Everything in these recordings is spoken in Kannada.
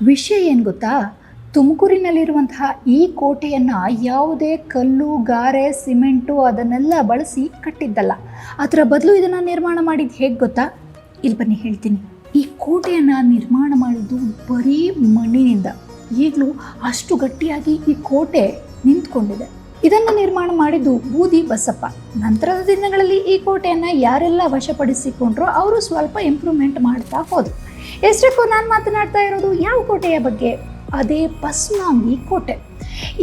ವಿಷಯ ಏನು ಗೊತ್ತಾ, ತುಮಕೂರಿನಲ್ಲಿರುವಂತಹ ಈ ಕೋಟೆಯನ್ನು ಯಾವುದೇ ಕಲ್ಲು ಗಾರೆ ಸಿಮೆಂಟು ಅದನ್ನೆಲ್ಲ ಬಳಸಿ ಕಟ್ಟಿದ್ದಲ್ಲ. ಅದರ ಬದಲು ಇದನ್ನು ನಿರ್ಮಾಣ ಮಾಡಿದ್ದು ಹೇಗೆ ಗೊತ್ತಾ? ಇಲ್ಲಿ ಬನ್ನಿ ಹೇಳ್ತೀನಿ. ಈ ಕೋಟೆಯನ್ನು ನಿರ್ಮಾಣ ಮಾಡಿದ್ದು ಬರೀ ಮಣ್ಣಿನಿಂದ. ಈಗಲೂ ಅಷ್ಟು ಗಟ್ಟಿಯಾಗಿ ಈ ಕೋಟೆ ನಿಂತ್ಕೊಂಡಿದೆ. ಇದನ್ನು ನಿರ್ಮಾಣ ಮಾಡಿದ್ದು ಬೂದಿ ಬಸಪ್ಪ. ನಂತರದ ದಿನಗಳಲ್ಲಿ ಈ ಕೋಟೆಯನ್ನು ಯಾರೆಲ್ಲ ವಶಪಡಿಸಿಕೊಂಡ್ರೋ ಅವರು ಸ್ವಲ್ಪ ಇಂಪ್ರೂವ್ಮೆಂಟ್ ಮಾಡ್ತಾ ಹೋದರು. ಎಷ್ಟಕ್ಕೂ ನಾನು ಮಾತನಾಡ್ತಾ ಇರೋದು ಯಾವ ಕೋಟೆಯ ಬಗ್ಗೆ? ಅದೇ ಬಸಮಾಂಗಿ ಕೋಟೆ.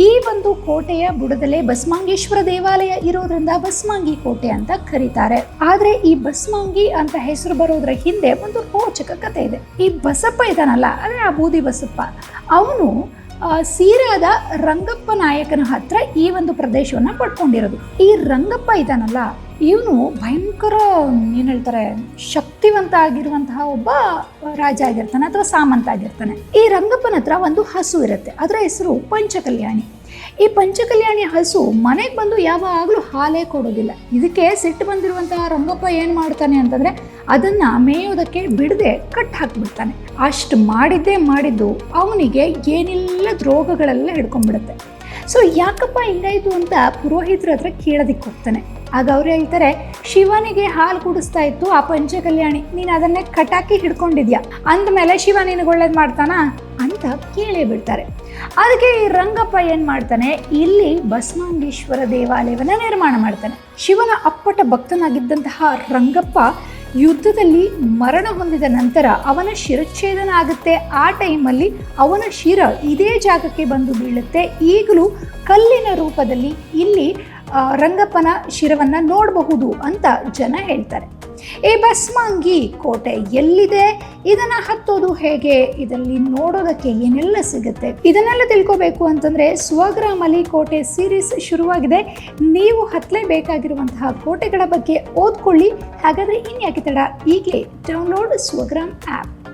ಈ ಒಂದು ಕೋಟೆಯ ಬುಡದಲ್ಲೇ ಬಸಮಾಂಗೇಶ್ವರ ದೇವಾಲಯ ಇರೋದ್ರಿಂದ ಬಸಮಾಂಗಿ ಕೋಟೆ ಅಂತ ಕರೀತಾರೆ. ಆದರೆ ಈ ಬಸಮಾಂಗಿ ಅಂತ ಹೆಸರು ಬರೋದ್ರ ಹಿಂದೆ ಒಂದು ರೋಚಕ ಕಥೆ ಇದೆ. ಈ ಬಸಪ್ಪ ಇದಾನಲ್ಲ, ಅದೇ ಆ ಬೂದಿ ಬಸಪ್ಪ, ಅವನು ಸೀರಾದ ರಂಗಪ್ಪ ನಾಯಕನ ಹತ್ರ ಈ ಒಂದು ಪ್ರದೇಶವನ್ನು ಪಡ್ಕೊಂಡಿರೋದು. ಈ ರಂಗಪ್ಪ ಇದಾನಲ್ಲ, ಇವನು ಭಯಂಕರ ಏನು ಹೇಳ್ತಾರೆ, ಶಕ್ತಿವಂತ ಆಗಿರುವಂತಹ ಒಬ್ಬ ರಾಜ ಆಗಿರ್ತಾನೆ ಅಥವಾ ಸಾಮಂತ ಆಗಿರ್ತಾನೆ. ಈ ರಂಗಪ್ಪನ ಹತ್ರ ಒಂದು ಹಸು ಇರುತ್ತೆ, ಅದರ ಹೆಸರು ಪಂಚಕಲ್ಯಾಣಿ. ಈ ಪಂಚಕಲ್ಯಾಣಿ ಹಸು ಮನೆಗೆ ಬಂದು ಯಾವಾಗಲೂ ಹಾಲೇ ಕೊಡೋದಿಲ್ಲ. ಇದಕ್ಕೆ ಸಿಟ್ಟು ಬಂದಿರುವಂತಹ ರಂಗಪ್ಪ ಏನು ಮಾಡ್ತಾನೆ ಅಂತಂದರೆ ಅದನ್ನು ಮೇಯೋದಕ್ಕೆ ಬಿಡದೆ ಕಟ್ ಹಾಕಿಬಿಡ್ತಾನೆ. ಅಷ್ಟು ಮಾಡಿದ್ದು ಅವನಿಗೆ ಏನಿಲ್ಲದ ರೋಗಗಳೆಲ್ಲ ಹಿಡ್ಕೊಂಡ್ಬಿಡುತ್ತೆ. ಸೊ ಯಾಕಪ್ಪ ಹಿಂಗಾಯಿತು ಅಂತ ಪುರೋಹಿತರ ಹತ್ರ ಕೇಳೋದಕ್ಕೆ ಹೋಗ್ತಾನೆ. ಆಗ ಅವ್ರು ಹೇಳ್ತಾರೆ, ಶಿವನಿಗೆ ಹಾಲು ಕುಡಿಸ್ತಾ ಇತ್ತು ಆ ಪಂಚಕಲ್ಯಾಣಿ, ನೀನು ಅದನ್ನೇ ಕಟಾಕಿ ಹಿಡ್ಕೊಂಡಿದ್ಯಾ, ಅಂದಮೇಲೆ ಶಿವ ನಿನಗೆ ಒಳ್ಳೇದು ಮಾಡ್ತಾನಾ ಅಂತ ಕೇಳೇ ಬಿಡ್ತಾರೆ. ಅದಕ್ಕೆ ಈ ರಂಗಪ್ಪ ಏನು ಮಾಡ್ತಾನೆ, ಇಲ್ಲಿ ಬಸಮಾಂಗೇಶ್ವರ ದೇವಾಲಯವನ್ನು ನಿರ್ಮಾಣ ಮಾಡ್ತಾನೆ. ಶಿವನ ಅಪ್ಪಟ ಭಕ್ತನಾಗಿದ್ದಂತಹ ರಂಗಪ್ಪ ಯುದ್ಧದಲ್ಲಿ ಮರಣ ಹೊಂದಿದ ನಂತರ ಅವನ ಶಿರಚ್ಛೇದನ ಆಗುತ್ತೆ. ಆ ಟೈಮಲ್ಲಿ ಅವನ ಶಿರ ಇದೇ ಜಾಗಕ್ಕೆ ಬಂದು ಬೀಳುತ್ತೆ. ಈಗಲೂ ಕಲ್ಲಿನ ರೂಪದಲ್ಲಿ ಇಲ್ಲಿ ರಂಗಪ್ಪನ ಶಿರವನ್ನು ನೋಡಬಹುದು ಅಂತ ಜನ ಹೇಳ್ತಾರೆ. ಈ ಬಸಮಾಂಗಿ ಕೋಟೆ ಎಲ್ಲಿದೆ, ಇದನ್ನು ಹತ್ತೋದು ಹೇಗೆ, ಇದರಲ್ಲಿ ನೋಡೋದಕ್ಕೆ ಏನೆಲ್ಲ ಸಿಗುತ್ತೆ, ಇದನ್ನೆಲ್ಲ ತಿಳ್ಕೋಬೇಕು ಅಂತಂದರೆ ಸ್ವಗ್ರಾಮಲ್ಲಿ ಕೋಟೆ ಸೀರೀಸ್ ಶುರುವಾಗಿದೆ. ನೀವು ಹತ್ತಲೇಬೇಕಾಗಿರುವಂತಹ ಕೋಟೆಗಳ ಬಗ್ಗೆ ಓದ್ಕೊಳ್ಳಿ. ಹಾಗಾದರೆ ಇನ್ಯಾಕೆ ತಡ, ಈಗಲೇ ಡೌನ್ಲೋಡ್ ಸ್ವಗ್ರಾಮ್ ಆ್ಯಪ್.